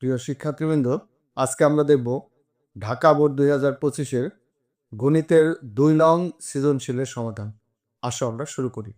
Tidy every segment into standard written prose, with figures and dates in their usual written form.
প্রিয় শিক্ষার্থীবৃন্দ, আজকে আমরা দেখব ঢাকা বোর্ড 2025-এর গণিতের 2 নং সৃজনশীলের সমাধান। আসো আমরা শুরু করি।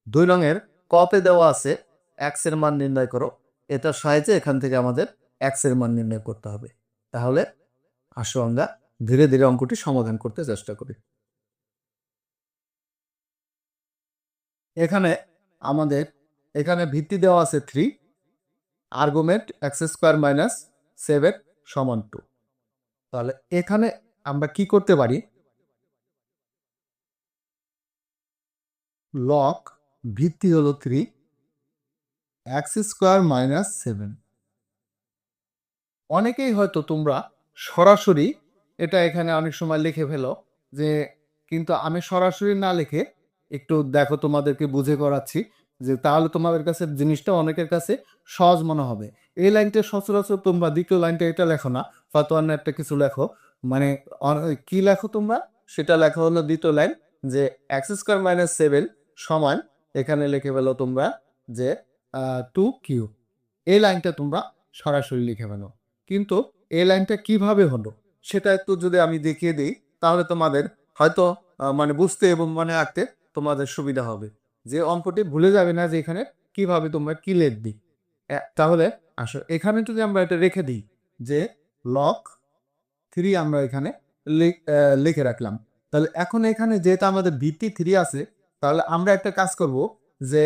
2 নংয়ের কতে দেওয়া আছে x এর মান নির্ণয় করো। এটার সাহায্যে এখান থেকে আমাদের x এর মান নির্ণয় করতে হবে। তাহলে আসো আমরা ধীরে ধীরে অঙ্কটি সমাধান করতে চেষ্টা করি। এখানে ভিত্তি দেওয়া আছে 3, আর্গুমেন্ট x² - 7 = 2। তাহলে এখানে আমরা কি করতে পারি, লগ ভিত্তি হলো 3, x² - 7। অনেকেই হয়তো তোমরা সরাসরি এটা এখানে অনেক সময় লিখে ফেলো, যে কিন্তু আমি সরাসরি না লিখে একটু দেখো, তোমাদেরকে বুঝে করাচ্ছি, যে তাহলে তোমাদের কাছে জিনিসটা অনেকের কাছে সহজ মনে হবে। এই লাইনটা সচরাচর তোমরা দ্বিতীয় লাইনটা এটা লেখো না, হয়তো অন্য একটা কিছু লেখো, মানে কি লেখো তোমরা, সেটা লেখা হলো দ্বিতীয় লাইন, যে x² - 7 সমান, এখানে লিখে ফেলো তোমরা যে 2q। এই লাইনটা তোমরা সরাসরি লিখে ফেলো। কিন্তু এই লাইনটা কিভাবে হলো সেটা একটু যদি আমি দেখিয়ে দিই, তাহলে তোমাদের হয়তো মানে বুঝতে এবং মনে রাখতে তোমাদের সুবিধা হবে, যে অঙ্কটি ভুলে যাবে না যে এখানে কিভাবে তোমরা কি লিখবি। তাহলে আসো এখানে যদি আমরা এটা রেখে দিই, যে লগ 3 আমরা এখানে লিখে রাখলাম। তাহলে এখন এখানে যেহেতু আমাদের ভিত্তি 3 আছে, তাহলে আমরা একটা কাজ করব, যে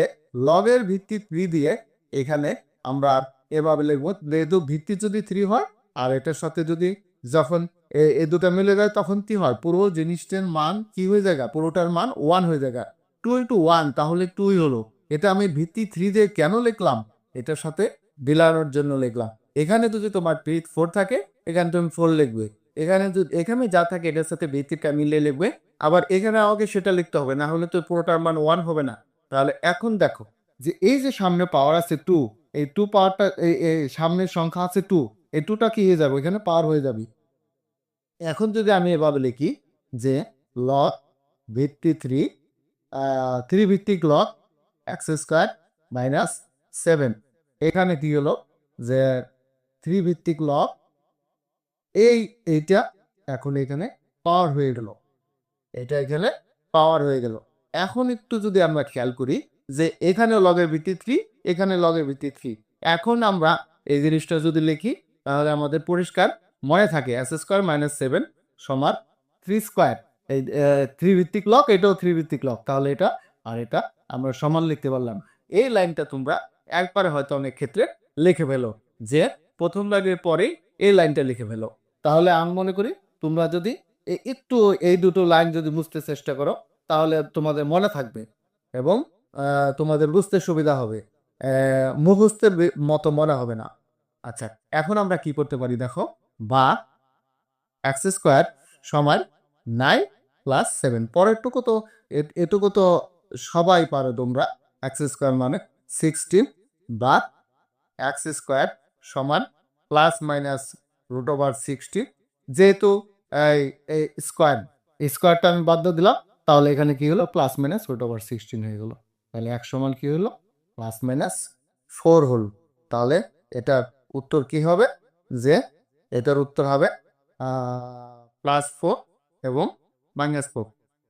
লগের ভিত্তি 3 দিয়ে এখানে আমরা এভাবে লিখবো, যেহেতু ভিত্তি যদি 3 হয় আর এটার সাথে যদি যখন এই দুটো মিলে যায়, তখন কি হয়, পুরো জিনিসটার মান কি হয়ে যায়, পুরোটার মান 1 হয়ে যায়। 2 × 1 তাহলে 2ই হলো। এটা আমি ভিত্তি 3 দিয়ে কেন লিখলাম, এটার সাথে মিলানোর জন্য লিখলাম। এখানে যদি তোমার ভিত্তি 4 থাকে, এখানে তুমি 4 লিখবে। এখানে যা থাকে এটার সাথে ভিত্তিটা মিলিয়ে লিখবে। আবার এখানে আমাকে সেটা লিখতে হবে, না হলে তো পুরোটার মান 1 হবে না। তাহলে এখন দেখো, যে এই যে সামনে পাওয়ার আছে 2, এই 2 পাওয়ারটা, এই সামনের সংখ্যা আছে 2, এই 2টা কি হয়ে যাবে, এখানে পাওয়ার হয়ে যাবে। এখন যদি আমি এভাবে লিখি, যে লগ ভিত্তি 3, 3 ভিত্তিক লগ x² - 7, এখানে কি হলো, যে 3 ভিত্তিক লগ এইটা এখন এখানে পাওয়ার হয়ে গেল, এটা এখানে পাওয়ার হয়ে গেল। এখন একটু যদি আমরা খেয়াল করি, যে এখানে লগের ভিত্তি 3, এখানে লগের ভিত্তি 3, এখন আমরা এই জিনিসটা যদি লিখি, তাহলে আমাদের পরিষ্কার মনে থাকে x² - 7 সমান 3²। এই 3 ভিত্তিক লগ, এটাও 3 ভিত্তিক লগ, তাহলে এটা আর এটা আমরা সমান লিখতে পারলাম। এই লাইনটা তোমরা একবারে হয়তো অনেক ক্ষেত্রে লিখে ফেলো, যে প্রথম লাইনের পরেই এই লাইনটা লিখে ফেলো। তাহলে আমি মনে করি তোমরা যদি একটু এই দুটো লাইন যদি বুঝতে চেষ্টা করো, তাহলে তোমাদের মনে থাকবে এবং তোমাদের বুঝতে সুবিধা হবে, মুখস্থের মতো মনে হবে না। আচ্ছা, এখন আমরা কি করতে পারি দেখো, বা x² সমান 9 + 7, পরেরটুকু তো এটুকু তো সবাই পারো তোমরা। x² মানে 16, বা x² সমান ±√16, যেহেতু এই এই স্কোয়ার, স্কোয়ারটা আমি বাদ দিয়ে দিলাম, তাহলে এখানে কি হলো, ±√16 হয়ে গেল। তাহলে এক সমান কি হলো, ±4 হল। তাহলে এটার উত্তর কি হবে, যে এটার উত্তর হবে +4 এবং -4।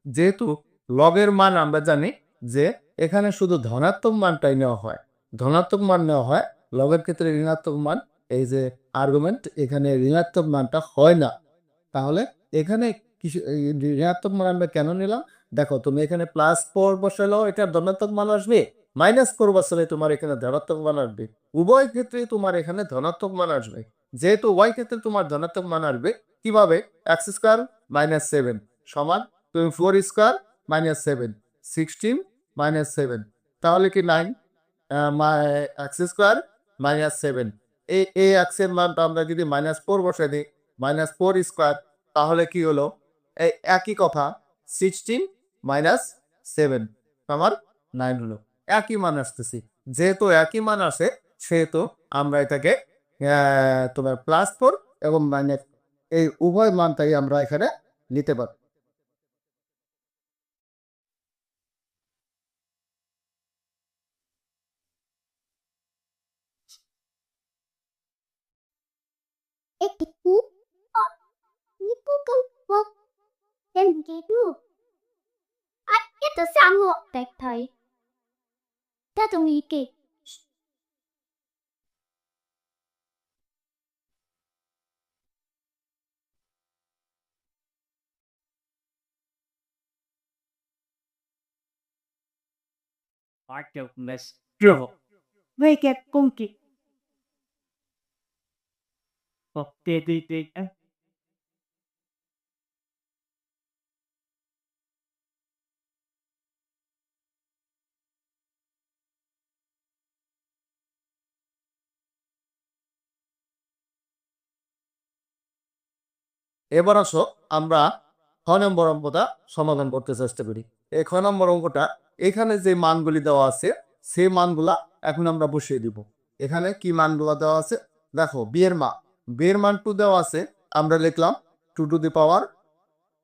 যেহেতু লগের মান আমরা জানি যে এখানে শুধু ধনাত্মক মানটাই নেওয়া হয়, ধনাত্মক মান নেওয়া হয়, লগের ক্ষেত্রে ঋণাত্মক মান, এই যে আর্গুমেন্ট, এখানে ঋণাত্মক মানটা হয় না। তাহলে এখানে কিছু ঋণাত্মক মান আমরা কেন নিলাম, দেখো তুমি এখানে +4 বসালেও এটা ধনাত্মক মান আসবে, -4 বসালে তোমার এখানে ধনাত্মক মান আসবে, উভয় ক্ষেত্রে তোমার এখানে ধনাত্মক মান আসবে। যেহেতু উভয় ক্ষেত্রে তোমার ধনাত্মক মান আসবে, কিভাবে, x² - 7 সমান, তুমি 4² - 7, 16 - 7, তাহলে কি 9, x² - 7, এই x এর মানটা আমরা যদি -4 বসাই দিই, -4², তাহলে কি হলো, এই একই কথা, 16 - 7 আমার 9 হলো, একই মান আসতেছি। যেহেতু একই মান আসে, সেহেতু আমরা এটাকে তোমার +4 এবং মাইনাস, এই উভয় মানটাই আমরা এখানে নিতে পারি। একটি এটা সামু দেখাই তা তুমি কি Veket Kunki. TTT. এবার আসো আমরা 6 নম্বর অঙ্কটা সমাধান করতে চেষ্টা করি। এই 6 নম্বর অঙ্কটা এখানে যে মানগুলি দেওয়া আছে সেই মানগুলা এখন আমরা বসিয়ে দিব। এখানে কি মানগুলা দেওয়া আছে দেখো, বিয়ের মান 2 দেওয়া আছে, আমরা লিখলাম 2 টু দি পাওয়ার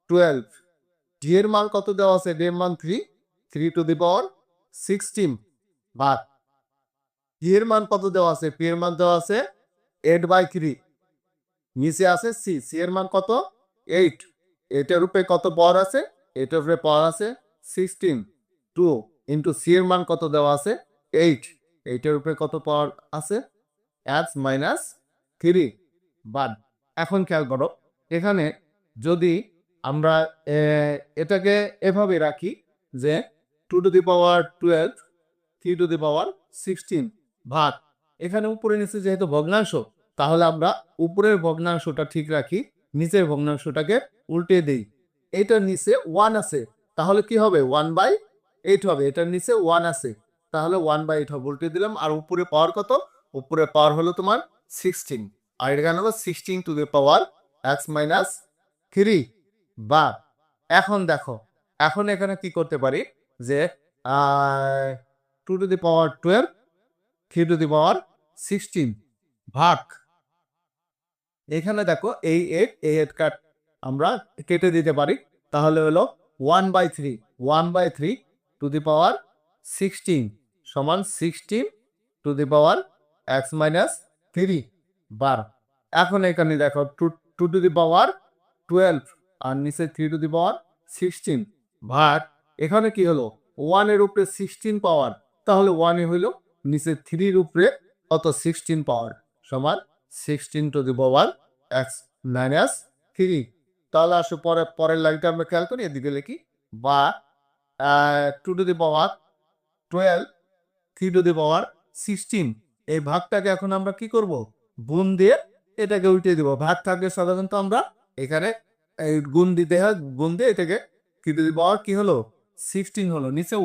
12। ডি এর মান কত দেওয়া আছে, ডি এর মান 3 টু দি পাওয়ার 16 ভাগ ডি এর মান কত দেওয়া আছে, পি এর মান দেওয়া আছে 8/3, নিচে আছে সি এর মান কত 8, এটার উপরে কত পাওয়ার আছে, এটার উপরে পাওয়ার আছে 16, 2 ইন্টু সি এর মান কত দেওয়া আছে 8, এইটার উপরে কত পাওয়ার আছে -3 বাদ। এখন খেয়াল করো, এখানে যদি আমরা এটাকে এভাবে রাখি যে 2 to the power 12 3 to the power 16 ভাগ, এখানে উপরে নিচে যেহেতু ভগ্নাংশ, তাহলে আমরা উপরের ভগ্নাংশটা ঠিক রাখি, নিচের ভগ্নাংশটাকে উল্টে দেই। এটার নিচে 1 আছে, তাহলে কি হবে 1/8 হবে। এটার নিচে 1 আছে, তাহলে 1/8 হবে, উল্টে দিলাম। আর উপরে পাওয়ার কত, উপরে পাওয়ার হলো তোমার 16, আর এটা কেন 16 টু দি পাওয়ার x-3 বা। এখন দেখো, এখন এখানে কি করতে পারি যে 2 to the power 12 3 to the power 16 ভাগ, এখানে দেখো এই 8 কাট আমরা কেটে দিতে পারি, তাহলে হলো 1/3 টু দি পাওয়ার 16 সমান 16 টু দি পাওয়ার x-3 বার। এখন এখানে দেখো 2 টু দি পাওয়ার 12 আর নিচে 3 টু দি পাওয়ার 16 ভাগ, এখানে কি হলো 1 এর উপরে 16 পাওয়ার, তাহলে 1 এ হইলো নিচে 3 এর উপরে কত 16 পাওয়ার সমান 16 টু দি পাওয়ার x-3। তাহলে আসো পরের লাইনটা আমরা খেয়াল করি, এদিকে লিখি বা 2 to the power 12 3 to the power 16, এই ভাগটাকে এখন আমরা কি করব, গুণ দিয়ে এটাকে উল্টে দিব। ভাগ থাকলে সাধারণত আমরা এখানে এই গুণ দিতে হয়, গুণ দিয়ে এটাকে 3 টু দি পাওয়ার কি হলো 16 হলো, নিচে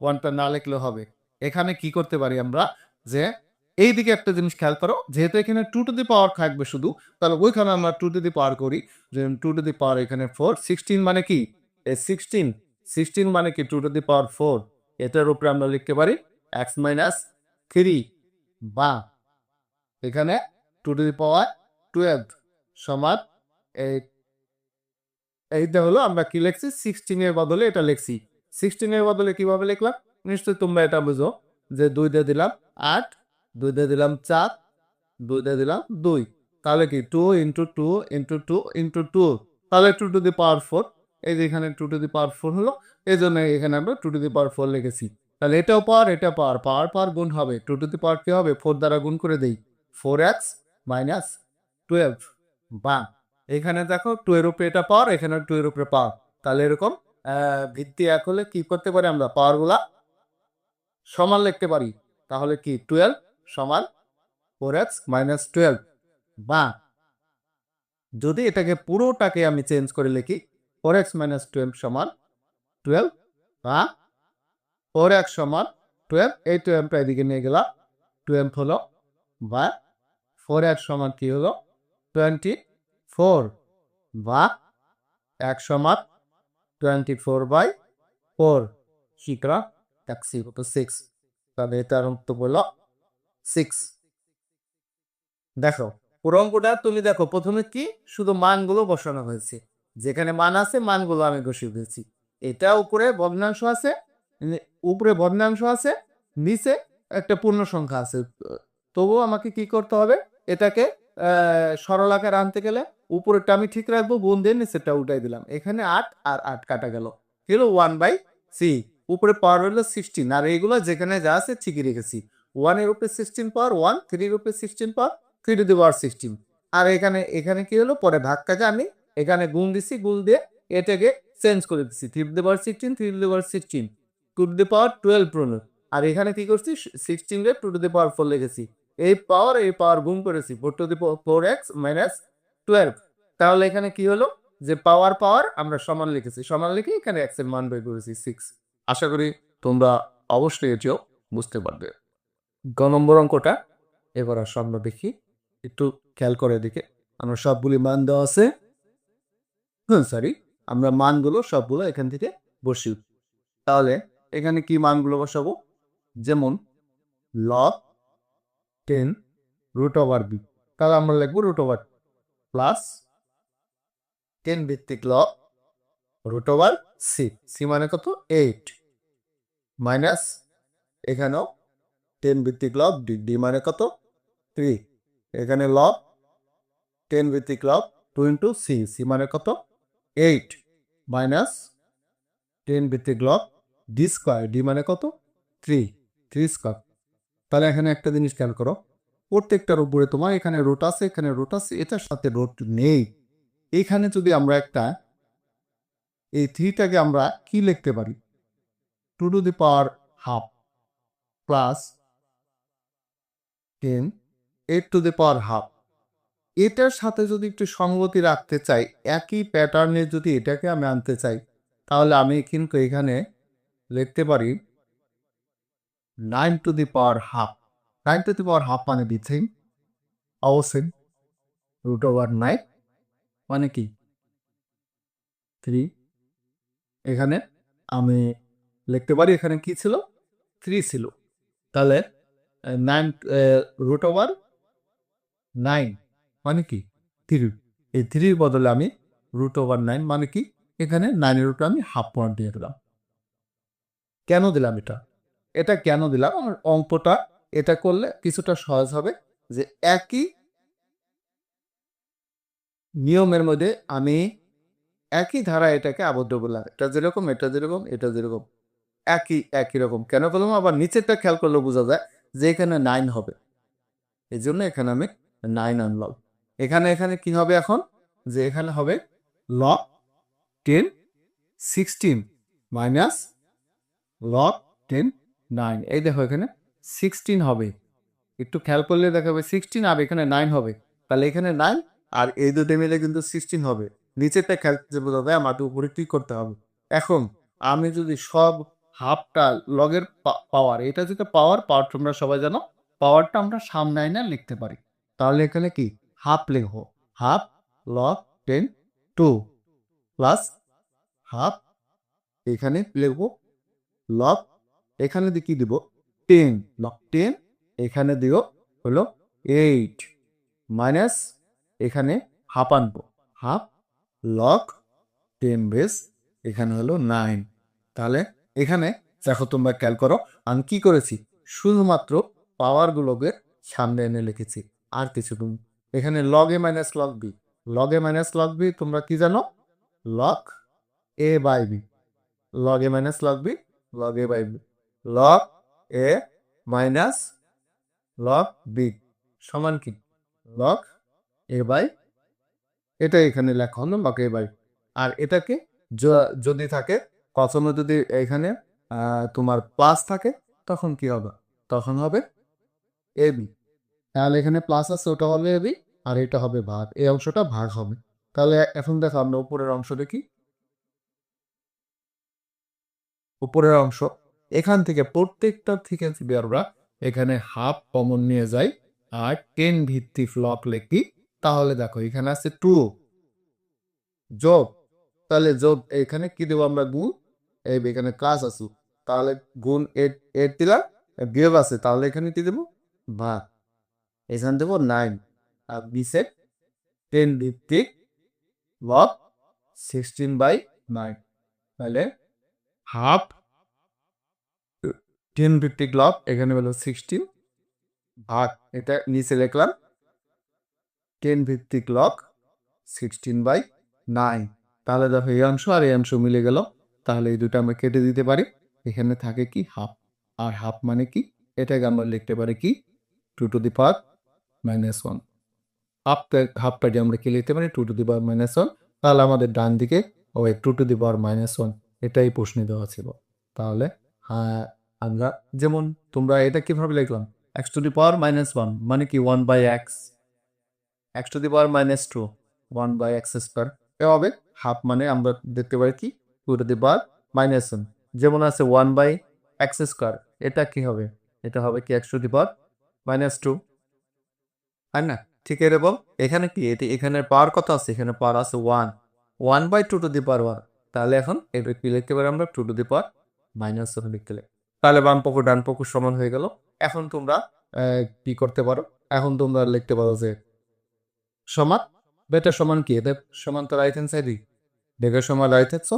1টা না লিখলে হবে। এখানে কি করতে পারি আমরা, যে এইদিকে একটা জিনিস খেয়াল করো, যেহেতু এখানে 2 টু দি পাওয়ার থাকবে শুধু, তাহলে ওইখানে আমরা 2 টু দি পাওয়ার করি, যে 2 টু দি পাওয়ার এখানে 4, 16 মানে কি 16 মানে কি 2 টু দি পাওয়ার 4, এটার উপরে আমরা লিখতে পারি x-3 বা এখানে 2 টু দি পাওয়ার 12 সমান এইটা হলো, আমরা কি লিখছি 16 এর বদলে এটা লিখছি। 16 এর বদলে কিভাবে লিখলাম নিশ্চয়ই তোমরা এটা বুঝো, যে 2 দিয়ে দিলাম 8, 2 দিয়ে দিলাম 4, 2 দিয়ে দিলাম 2, তাহলে কি 2 ইন্টু 2 ইন্টু 2 ইন্টু 2, তাহলে 2 টু দি পাওয়ার 4, এই যে এখানে 2 টু দি পাওয়ার 4 হলো, এই জন্য এখানে আমরা 2 টু দি পাওয়ার 4 লিখেছি। তাহলে এটাও পাওয়ার, এটা পাওয়ার, পাওয়ার পাওয়ার গুণ হবে, 2 টু দি পাওয়ার কি হবে 4 দ্বারা গুণ করে দেই, 4x-12 বা এখানে দেখো 2 এর উপরে এটা পাওয়ার, এখানে 2 এর উপরে পাওয়ার, তাহলে এরকম ভিত্তি এক হলে কি করতে পারি আমরা, পাওয়ার গুলা সমান লিখতে পারি। তাহলে কি 12 সমান 4x-12 বা যদি এটাকে পুরোটাকে আমি চেঞ্জ করে লিখি 4x-12 সমান 12 বা 4x সমান 12, এই 12টা এদিকে নিয়ে গেলাম, 12 হলো বা 4x সমান কি হলো 24 বা x সমান 24/4, সুতরাং x equal to 6, তাহলে এটার উত্তর হলো 6। দেখো পুরো অঙ্কটা তুমি দেখো, প্রথমে কি শুধু মানগুলো বসানো হয়েছে, যেখানে মান আছে মানগুলো আমি বসিয়ে দিয়েছি। এটা উপরে ভগ্নাংশ আছে, উপরে ভগ্নাংশ আছে, নিচে একটা পূর্ণ সংখ্যা আছে, তবুও আমাকে কি করতে হবে, এটাকে সরল আকার আনতে গেলে উপরেরটা আমি ঠিক রাখবো, গুণ দিয়ে নিচেরটা উঠাই দিলাম। এখানে 8 আর 8 কাটা গেল। কি হলো 1/c। উপরে পাওয়ার হলো 16, আর এইগুলো যেখানে যা আছে ঠিকই রেখেছি। 1 এর উপরে 16 পাওয়ার 1, 3 এর উপরে 16 পাওয়ার 3 টু দি পাওয়ার 16। আর এখানে কি হলো, পরে ভাগ কাজে আমি এখানে গুণ দিছি, গুণ দিয়ে এটাকে চেঞ্জ করে দিচ্ছি। 3 to the power 16, 3 to the power 16, 2 to the power 12 Pranay. আর এখানে কি করছি, 16 রে 2 টু দি পাওয়ার 4 লিখেছি। এই পাওয়ার গুণ করেছি, 4 টু দি 4x মাইনাস 12। তাহলে এখানে কি হলো, যে পাওয়ার আমরা সমান লিখেছি, সমান লিখে এখানে x এর মান বের করেছি 6। আশা করি তোমরা অবশ্যই এটিও বুঝতে পারবে। গ নম্বর অঙ্কটা এবার আসো আমরা দেখি, একটু খেয়াল করে দিকে। আমরা সবগুলি মান দেওয়া আছে, সরি, আমরা মানগুলো সবগুলো এখান থেকে বসি। তাহলে এখানে কি মানগুলো বসাবো, যেমন log 10 রুট ওভার বি, তাহলে আমরা লিখবো রুট ওভার প্লাস 10 ভিত্তিক log root over C, C মানে কত 8, মাইনাস এখানেও 10 ভিত্তিক লগ ডি, ডি মানে কত 3, এখানে লগ 10 ভিত্তিক লগ 2 ইন্টু সি, সি মানে কত 8, মাইনাস 10 ভিত্তিক লগ ডি স্কোয়ার, ডি মানে কত 3, 3 স্কোয়ার। তাহলে এখানে একটা জিনিস খেয়াল করো, প্রত্যেকটার উপরে তোমার এখানে রুট আছে, এখানে রুট আছে, এটার সাথে রুট নেই। এখানে যদি আমরা একটা এই থ্রিটাকে আমরা কি লিখতে পারি, 2 to the power half plus 10 8 two the power half. এটার সাথে যদি একটু সঙ্গতি রাখতে চাই, একই প্যাটার্নে যদি এটাকে আমি আনতে চাই, তাহলে আমি কিন্তু এখানে লিখতে পারি 9 two the power half. 9 two the power half মানে দিচ্ছি অবশ্যই রুট ওভার 9 মানে কি 3। এখানে আমি লিখতে পারি, এখানে কি ছিল 3 ছিল, তাহলে 9 রুট ওভার 9 মানে কি 3। এই 3 বদলে আমি রুট ওভার 9 মানে কি, এখানে 9 এর রুটে আমি হাফ পয়েন্ট দিয়ে দিলাম। কেন দিলাম এটা, এটা কেন দিলাম, আমার অঙ্কটা এটা করলে কিছুটা সহজ হবে, যে একই নিয়মের মধ্যে আমি একই ধারা এটাকে আবদ্ধ করলাম, এটা যেরকম এটা যেরকম এটা যেরকম একই রকম কেন করলাম, আবার নিচেরটা খেয়াল করলে বোঝা যায় যে এখানে 9 হবে, এই জন্য এখানে আমি 9 আনলাম। এখানে কি হবে এখন, যে এখানে হবে log 10 16 মাইনাস log 10 9। এই দেখো এখানে 16 হবে, একটু খেয়াল করলে দেখা যাবে 16, আর এখানে 9 হবে, তাহলে এখানে 9 আর এই দুটো মিলে কিন্তু 16 হবে। নিচেরটা খেয়াল করতে বোঝা যায়, আমাদের উপরে কি করতে হবে। এখন আমি যদি সব হাফটা লগের পাওয়ার, এটা যেটা পাওয়ার তোমরা সবাই জানো, পাওয়ারটা আমরা সামনে আইনা লিখতে পারি। তাহলে এখানে কি হাফ লিখবো, হাফ লগ 10 2 প্লাস হাফ, এখানে লিখবো লগ, এখানে দিয়ে কি দিব 10 লগ 10, এখানে দিও হলো 8 মাইনাস এখানে হাফ আনবো, হাফ লগ 10 বেস এখানে হলো 9। তাহলে এখানে দেখো তোমরা খেয়াল করো, আমি কি করেছি, শুধুমাত্র পাওয়ারগুলোকে সামনে এনে লিখেছি, আর কিছু তুমি এখানে log A minus log B, log A minus log B তোমরা কি জানো, log A by B, log A minus log B, log A by B, log A minus log B সমান কি লগ এ বাই, এটা এখানে লেখা হলো log A by. আর এটাকে যদি থাকে কখনো যদি এখানে তোমার প্লাস থাকে, তখন কি হবে, তখন হবে এ বি। তাহলে এখানে প্লাস আছে, ওটা হবে এ বি, আর এটা হবে ভাগ, এই অংশটা ভাগ হবে। তাহলে এখন দেখো আমরা উপরের অংশ দেখি, উপরের অংশ এখান থেকে প্রত্যেকটা থেকে যদি আমরা এখানে হাফ কমন নিয়ে যাই আর 10 ভিত্তিক লগ লিখি, তাহলে দেখো এখানে আছে 2 যোগ, তাহলে যোগ এখানে কি দেবো আমরা গুণ, এই এখানে ক্লাস আছে, তাহলে গুণ 8 দিলাম, বিয়োগ আছে, তাহলে এখানে কি দেবো ভাগ, এখানে দেবো 9, আর নিচে 10 ভিত্তিক লগ 16/9, তাহলে হাফ 10 ভিত্তিক লগ এখানে হলো 16 ভাগ, এটা নিচে লিখলাম 10 ভিত্তিক লগ 16/9। তাহলে দেখো এই অংশ আর এই অংশ মিলে গেল, তাহলে এই দুটো আমরা কেটে দিতে পারি। এখানে থাকে কি হাফ, আর হাফ মানে কি, এটাকে আমরা লিখতে পারি কি 2^-1। হাফ কাটে আমরা কি লিখতে পারি 2^-1। তাহলে আমাদের ডান দিকে ওই 2^-1, এটাই প্রশ্নে দেওয়া ছিল। তাহলে হ্যাঁ, আমরা যেমন তোমরা এটা কিভাবে লিখলাম, x^-1 মানে কি 1/x, x^-2 1/x²। এভাবে হাফ মানে আমরা দেখতে পারি কি 2^-1। যেমন আছে 1/x², এটা কি হবে, এটা হবে কি x^-2, তাই না? ঠিক এরকম এখানে কি, এখানে পাওয়ার কত আছে, এখানে পাওয়ার আছে 1/2^1। তাহলে এখন এটা কি লিখতে পারি আমরা 2^-1 লিখতে পারি। তাহলে বাম পক্ষ ডান পক্ষ সমান হয়ে গেল। এখন তোমরা কি করতে পারো, এখন তোমরা লিখতে পারো যে সমান, বেটা সমান কি, এটা সমান তো রাইট হ্যান্ড সাইডই, দেখে সমান রাইট হ্যান্ড,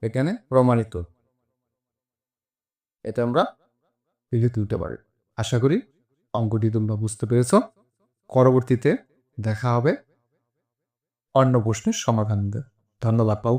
এখানে প্রমাণিত, এটা আমরা লিখে তুলতে পারি। আশা করি অঙ্কটি তোমরা বুঝতে পেরেছ। পরবর্তীতে দেখা হবে অন্য প্রশ্নের সমাধান দিয়ে। ধন্যবাদ পাও।